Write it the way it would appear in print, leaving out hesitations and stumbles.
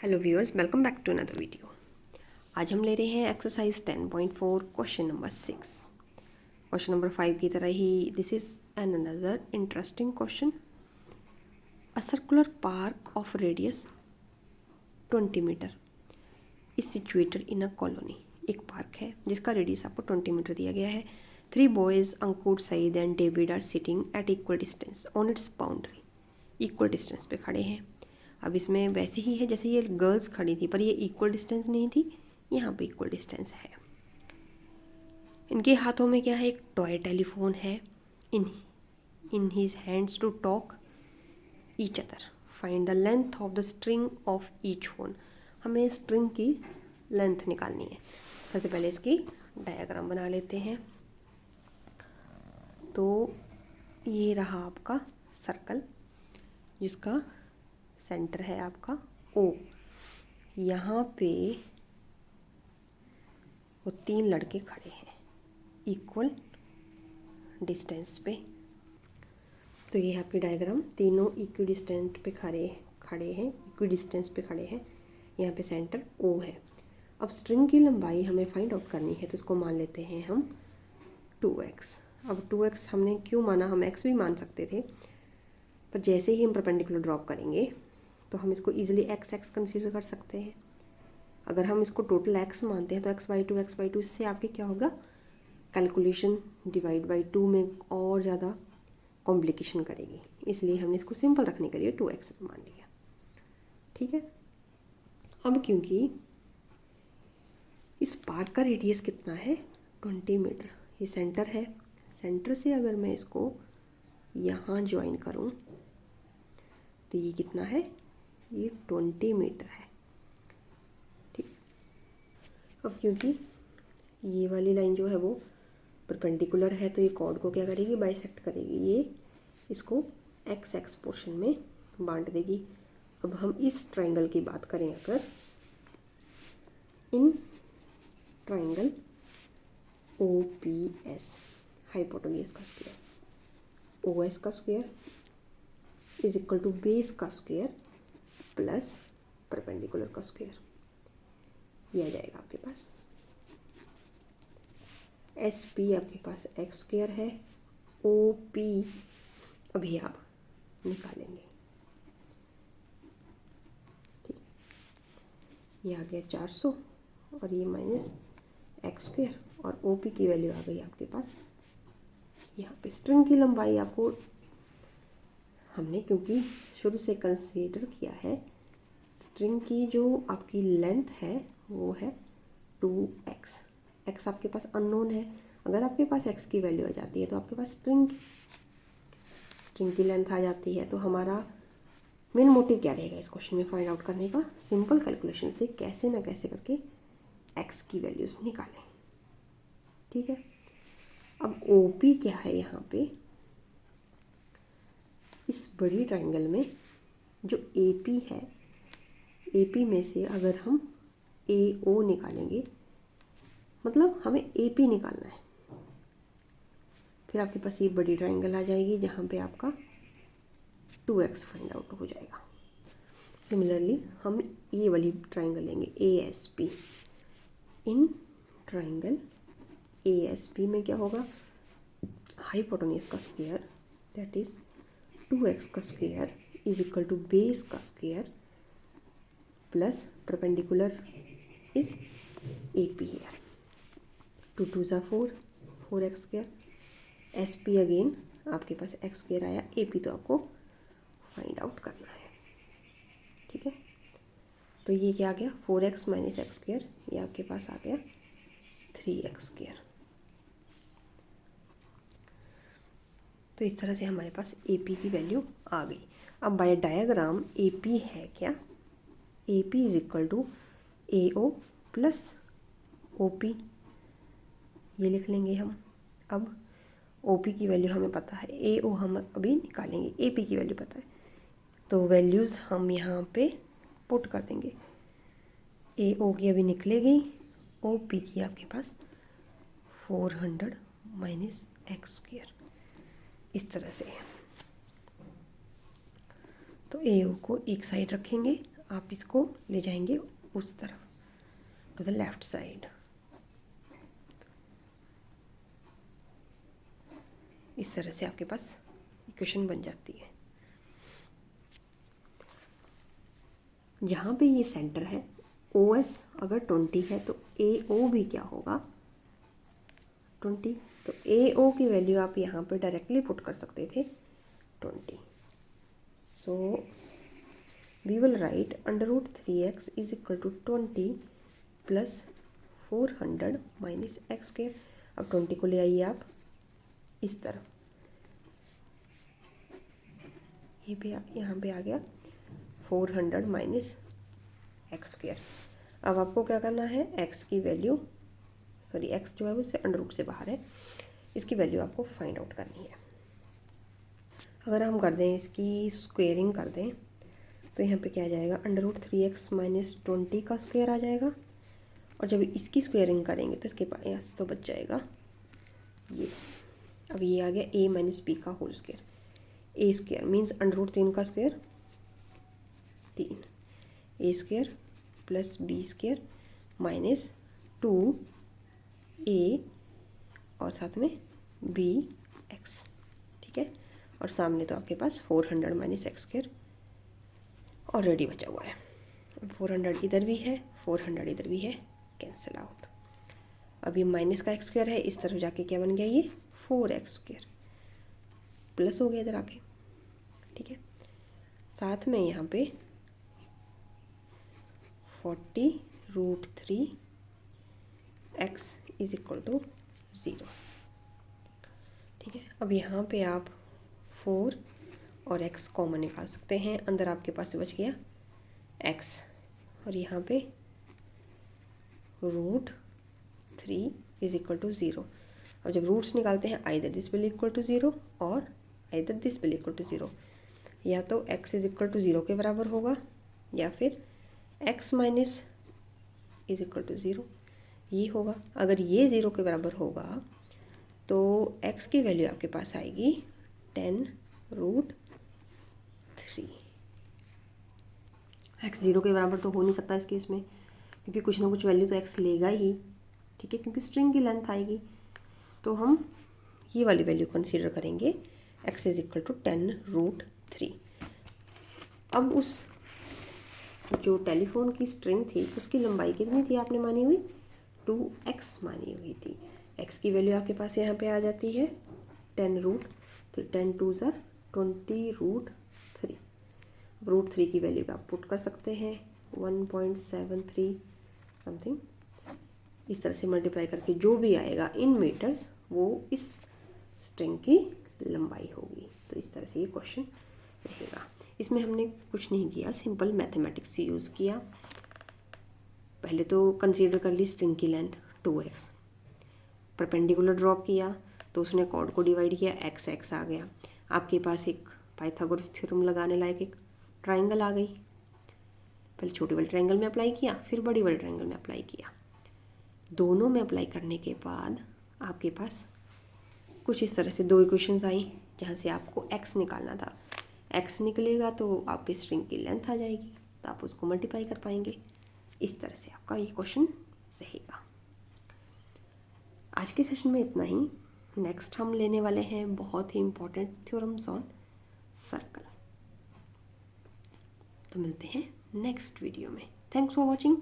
Hello viewers, welcome back to another video. आज हम ले रहे हैं exercise 10.4 question number 6। Question number 5 की तरह ही this is an another interesting question. A circular park of radius 20 metre is situated in a colony. एक park है जिसका रेडियस आपको 20 मीटर दिया गया है। 3 boys Ankur, Saeed and David are sitting at equal distance on its boundary. Equal distance पे खड़े हैं। अब इसमें वैसे ही है जैसे ये गर्ल्स खड़ी थी, पर ये इक्वल डिस्टेंस नहीं थी, यहाँ पे इक्वल डिस्टेंस है। इनके हाथों में क्या है? एक टॉय टेलीफोन है। In his hands to talk each other. Find the length of the string of each phone. हमें स्ट्रिंग की लेंथ निकालनी है। सबसे पहले इसकी डायग्राम बना लेते हैं। तो ये रहा आपका सर्कल जिसका सेंटर है आपका O। यहाँ पे वो 3 लड़के खड़े हैं इक्वल डिस्टेंस पे। तो ये है आपकी डायग्राम। तीनों इक्वी डिस्टेंस पे खड़े हैं, इक्वी डिस्टेंस पे खड़े हैं। यहाँ पे सेंटर O है। अब स्ट्रिंग की लंबाई हमें फाइंड आउट करनी है, तो इसको मान लेते हैं हम 2x। अब 2x हमने क्यों माना? हम x भी मान सकते थे, पर जैसे ही हम परपेंडिकुलर ड्रॉप करेंगे तो हम इसको ईजिली x कंसीडर कर सकते हैं। अगर हम इसको टोटल x मानते हैं तो x/2 इससे आपके क्या होगा? कैलकुलेशन डिवाइड बाई 2 में और ज़्यादा कॉम्प्लिकेशन करेगी, इसलिए हमने इसको सिंपल रखने के लिए 2x मान लिया। ठीक है। अब क्योंकि इस पार्क का रेडियस कितना है? 20 मीटर। ये सेंटर है। सेंटर से अगर मैं इसको यहाँ ज्वाइन करूँ तो ये कितना है? ये 20 मीटर है। ठीक। अब क्योंकि ये वाली लाइन जो है वो परपेंडिकुलर है, तो ये कॉर्ड को क्या करेगी? बाइसेक्ट करेगी। ये इसको x पोर्शन में बांट देगी। अब हम इस ट्राइंगल की बात करें, अगर इन ट्राइंगल OPS, हाइपोटेन्यूज का स्क्वायर, OS का square is equal to base का स्क्वायर प्लस परपेंडिकुलर का स्क्वायर। ये आ जाएगा आपके पास। SP आपके पास x स्क्वायर है। OP अभी आप निकालेंगे। ठीक है। ये आ गया 400 और ये माइनस x स्क्वायर, और OP की वैल्यू आ गई आपके पास। यहाँ पे स्ट्रिंग की लंबाई आपको हमने क्योंकि शुरू से कंसीडर किया है, स्ट्रिंग की जो आपकी लेंथ है वो है 2x। x आपके पास अननोन है। अगर आपके पास x की वैल्यू आ जाती है तो आपके पास स्ट्रिंग की लेंथ आ जाती है। तो हमारा मेन मोटिव क्या रहेगा इस क्वेश्चन में फाइंड आउट करने का? सिंपल कैलकुलेशन से कैसे ना कैसे करके x की वैल्यूज़ निकालें। ठीक है। अब OP क्या है? यहाँ पे इस बड़ी ट्राइंगल में जो AP है, AP में से अगर हम AO निकालेंगे, मतलब हमें AP निकालना है, फिर आपके पास ये बड़ी ट्राइंगल आ जाएगी जहाँ पे आपका 2x फाइंड आउट हो जाएगा। सिमिलरली हम ये वाली ट्राइंगल लेंगे ASP। इन ट्राइंगल ASP में क्या होगा? हाइपोटेन्यूज का स्क्वायर दैट इज 2x का square is equal to base का square plus perpendicular is AP है। 2 2 ज़ा 4, 4x स्क्वायर। SP अगेन आपके पास x स्क्वायर आया। AP तो आपको फाइंड आउट करना है। ठीक है। तो ये क्या आ गया? 4x minus x square. ये आपके पास आ गया 3x स्क्वायर। तो इस तरह से हमारे पास AP की वैल्यू आ गई। अब बाय डायग्राम AP है क्या? AP is equal to AO plus OP, ये लिख लेंगे हम। अब OP की वैल्यू हमें पता है, AO हम अभी निकालेंगे, AP की वैल्यू पता है, तो वैल्यूज़ हम यहाँ पे पुट कर देंगे। AO की अभी निकलेगी, OP की आपके पास 400 माइनस x स्क्वायर, इस तरह से। तो AO को एक साइड रखेंगे, आप इसको ले जाएंगे उस तरफ, टू द लेफ्ट साइड। इस तरह से आपके पास इक्वेशन बन जाती है। जहाँ पे ये सेंटर है, OS अगर 20 है तो AO भी क्या होगा, 20। तो AO की वैल्यू आप यहाँ पे डायरेक्टली पुट कर सकते थे 20। So we will write √3x is equal to 20 plus 400 minus x square. अब 20 को ले आइए आप इस तरफ, ये भी यहाँ पे आ गया 400 माइनस एक्स स्क्वायर। अब आपको क्या करना है, एक्स की वैल्यू, सॉरी एक्स जो है उससे √ से बाहर है, इसकी वैल्यू आपको फाइंड आउट करनी है। अगर हम कर दें इसकी स्क्वेयरिंग कर दें तो यहाँ पे क्या आ जाएगा, √3x माइनस 20 का स्क्वायर आ जाएगा। और जब इसकी स्क्वेयरिंग करेंगे तो इसके पास तो बच जाएगा ये। अब ये आ गया a माइनस बी का whole square. A square means √3 का square 3, a square plus b square minus 2a और साथ में bx, ठीक है। और सामने तो आपके पास 400 माइनस एक्स स्क्वायर ऑलरेडी बचा हुआ है। 400 इधर भी है, 400 इधर भी है, कैंसिल आउट। अब ये माइनस का एक्स स्क्वायर है, इस तरफ जाके क्या बन गया, ये 4x स्क्वायर प्लस हो गया इधर आके, ठीक है। साथ में यहाँ पे 40√3x इज इक्वल टू 0, ठीक है। अब यहाँ पे आप 4 और x कॉमन निकाल सकते हैं, अंदर आपके पास बच गया x, और यहाँ पे √3 इज इक्वल टू 0। अब जब रूट्स निकालते हैं either this will equal to 0 और either this will equal to 0, या तो x इज इक्वल टू 0 के बराबर होगा या फिर x minus is equal to 0 ये होगा। अगर ये 0 के बराबर होगा तो x की वैल्यू आपके पास आएगी 10√3। x 0 के बराबर तो हो नहीं सकता इस केस में, क्योंकि कुछ ना कुछ वैल्यू तो x लेगा ही, ठीक है, क्योंकि स्ट्रिंग की लेंथ आएगी। तो हम ये वाली वैल्यू कंसीडर करेंगे, x इज इक्वल टू 10√3। अब उस जो टेलीफोन की स्ट्रिंग थी उसकी लंबाई कितनी थी आपने मानी हुई, 2x मानी हुई थी। x की वैल्यू आपके पास यहाँ पे आ जाती है 10√3, 10 2 ज़ा 20√3। √3 की वैल्यू आप पुट कर सकते हैं 1.73 समथिंग, इस तरह से मल्टीप्लाई करके जो भी आएगा इन मीटर्स वो इस स्ट्रिंग की लंबाई होगी। तो इस तरह से ये क्वेश्चन रहेगा। इसमें हमने कुछ नहीं किया, सिंपल मैथमेटिक्स यूज़ किया। पहले तो कंसीडर कर ली स्ट्रिंग की लेंथ 2x, परपेंडिकुलर ड्रॉप किया तो उसने कॉर्ड को डिवाइड किया, x आ गया। आपके पास एक पाइथागोरस थ्योरम लगाने लायक एक ट्राइंगल आ गई। पहले छोटे वाले ट्राइंगल में अप्लाई किया, फिर बड़ी वाले ट्राइंगल में अप्लाई किया। दोनों में अप्लाई करने के बाद आपके पास कुछ इस तरह से दो इक्वेशंस आई, जहाँ से आपको x निकालना था। x निकलेगा तो आपकी स्ट्रिंग की लेंथ आ जाएगी, तो आप उसको मल्टीप्लाई कर पाएंगे। इस तरह से आपका ये क्वेश्चन रहेगा। आज के सेशन में इतना ही। नेक्स्ट हम लेने वाले हैं बहुत ही इम्पोर्टेंट थ्योरम्स ऑन सर्कल। तो मिलते हैं नेक्स्ट वीडियो में। Thanks for watching.